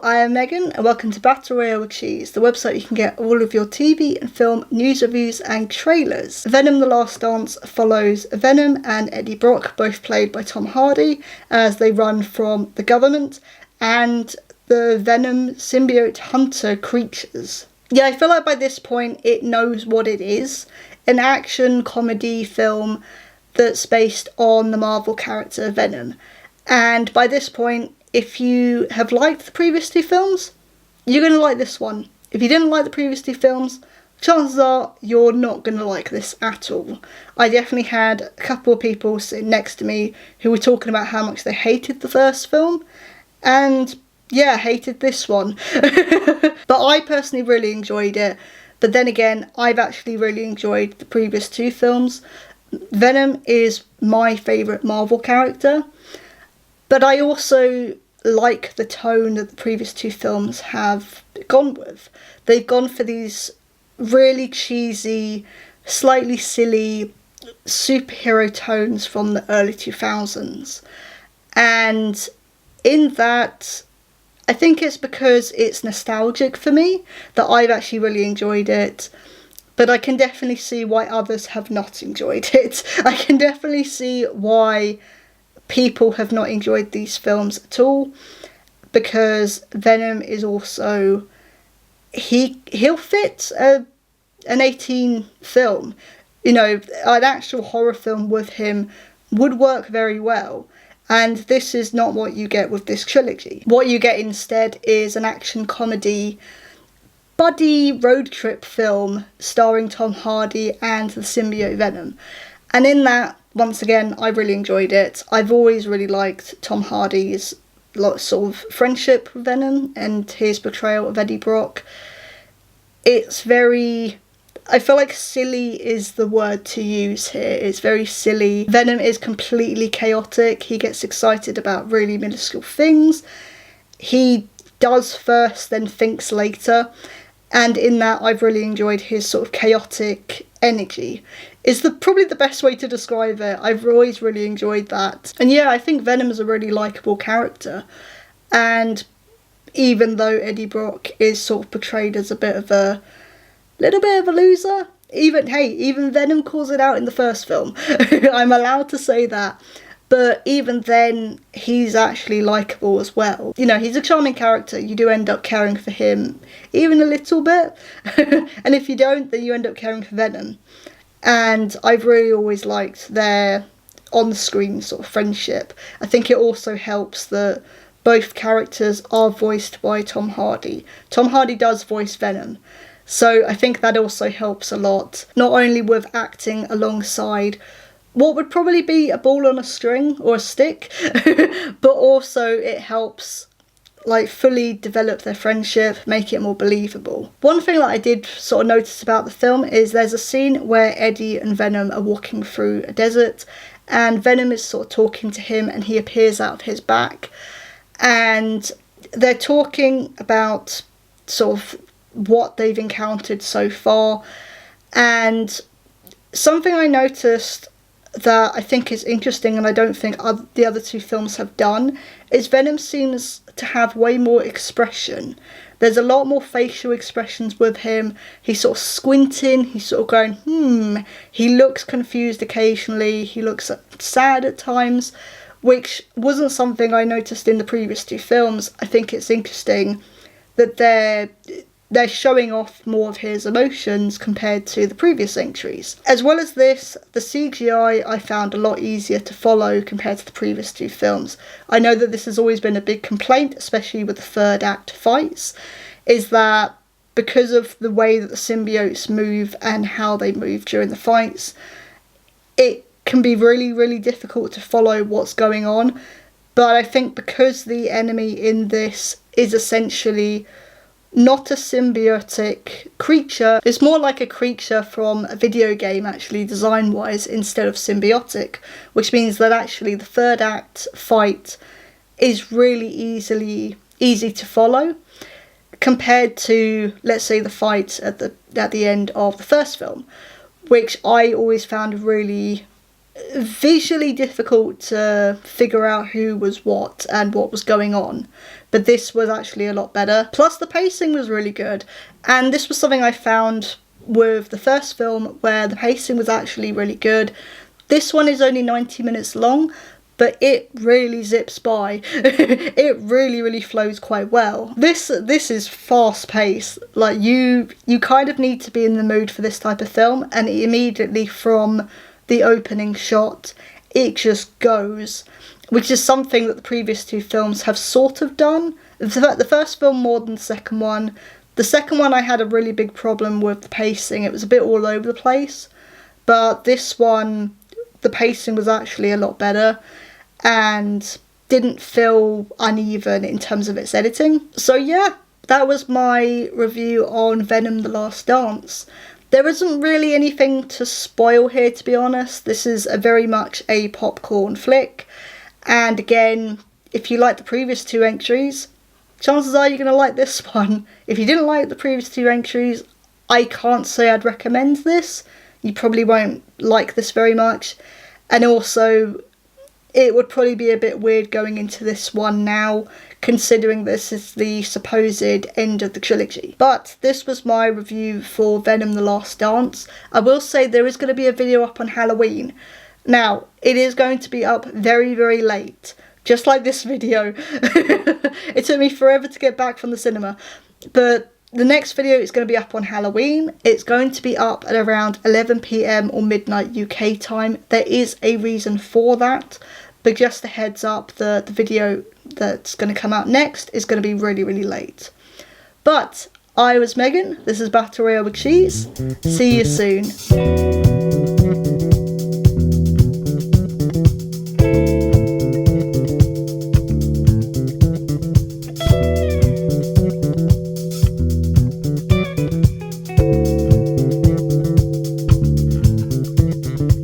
Hello, I am Megan and welcome to Battle Royale with Cheese, the website you can get all of your TV and film news reviews and trailers. Venom: The Last Dance follows Venom and Eddie Brock, both played by Tom Hardy, as they run from the government and the Venom symbiote hunter creatures. Yeah, I feel like by this point it knows what it is. An action comedy film that's based on the Marvel character Venom. And by this point, if you have liked the previous two films, you're going to like this one. If you didn't like the previous two films, chances are you're not going to like this at all. I definitely had a couple of people sitting next to me who were talking about how much they hated the first film, and yeah, hated this one. But I personally really enjoyed it. But then again, I've actually really enjoyed the previous two films. Venom is my favourite Marvel character. But I also like the tone that the previous two films have gone with. They've gone for these really cheesy, slightly silly superhero tones from the early 2000s. And in that, I think it's because it's nostalgic for me that I've actually really enjoyed it. But I can definitely see why others have not enjoyed it. I can definitely see why people have not enjoyed these films at all, because Venom is also, he'll fit an 18 film. You know, an actual horror film with him would work very well, and this is not what you get with this trilogy. What you get instead is an action comedy buddy road trip film starring Tom Hardy and the symbiote Venom. And in that, once again, I really enjoyed it. I've always really liked Tom Hardy's sort of friendship with Venom and his portrayal of Eddie Brock. It's very, I feel like silly is the word to use here. It's very silly. Venom is completely chaotic. He gets excited about really minuscule things. He does first, then thinks later. And in that, I've really enjoyed his sort of chaotic energy. Is probably the best way to describe it. I've always really enjoyed that. And yeah, I think Venom is a really likeable character. And even though Eddie Brock is sort of portrayed as a little bit of a loser, even Venom calls it out in the first film. I'm allowed to say that. But even then, he's actually likeable as well. You know, he's a charming character. You do end up caring for him even a little bit. And if you don't, then you end up caring for Venom. And I've really always liked their on-screen sort of friendship. I think it also helps that both characters are voiced by Tom Hardy. Tom Hardy does voice Venom. So I think that also helps a lot. Not only with acting alongside what would probably be a ball on a string or a stick, but also it helps fully develop their friendship, make it more believable. One thing that I did sort of notice about the film is there's a scene where Eddie and Venom are walking through a desert, and Venom is sort of talking to him, and he appears out of his back, and they're talking about sort of what they've encountered so far. And something I noticed that I think is interesting, and I don't think the other two films have done, is Venom seems to have way more expression. There's a lot more facial expressions with him. He's sort of squinting, he's sort of going, He looks confused occasionally, he looks sad at times, which wasn't something I noticed in the previous two films. I think it's interesting that they're showing off more of his emotions compared to the previous entries. As well as this, the CGI I found a lot easier to follow compared to the previous two films. I know that this has always been a big complaint, especially with the third act fights, is that because of the way that the symbiotes move and how they move during the fights, it can be really, really difficult to follow what's going on. But I think because the enemy in this is essentially not a symbiotic creature, it's more like a creature from a video game, actually, design-wise, instead of symbiotic, which means that actually the third act fight is really easy to follow compared to, let's say, the fight at the end of the first film, which I always found really visually difficult to figure out who was what and what was going on, but this was actually a lot better. Plus the pacing was really good, and this was something I found with the first film where the pacing was actually really good. This one is only 90 minutes long, but it really zips by. It really flows quite well. This is fast paced. Like you kind of need to be in the mood for this type of film, and immediately from the opening shot it just goes, which is something that the previous two films have sort of done. The first film more than the second one. The second one I had a really big problem with the pacing. It was a bit all over the place, but this one the pacing was actually a lot better and didn't feel uneven in terms of its editing. So yeah, that was my review on Venom: The Last Dance. There isn't really anything to spoil here, to be honest. This is very much a popcorn flick, and again, if you like the previous two entries, chances are you're going to like this one. If you didn't like the previous two entries, I can't say I'd recommend this. You probably won't like this very much, and also it would probably be a bit weird going into this one now, considering this is the supposed end of the trilogy. But this was my review for Venom: The Last Dance. I will say there is going to be a video up on Halloween. Now, it is going to be up very late, just like this video. It took me forever to get back from the cinema, but the next video is going to be up on Halloween. It's going to be up at around 11 PM or midnight UK time. There is a reason for that, but just a heads up, the video that's going to come out next is going to be really late. But I was Megan, this is Battle Royale with Cheese. See you soon.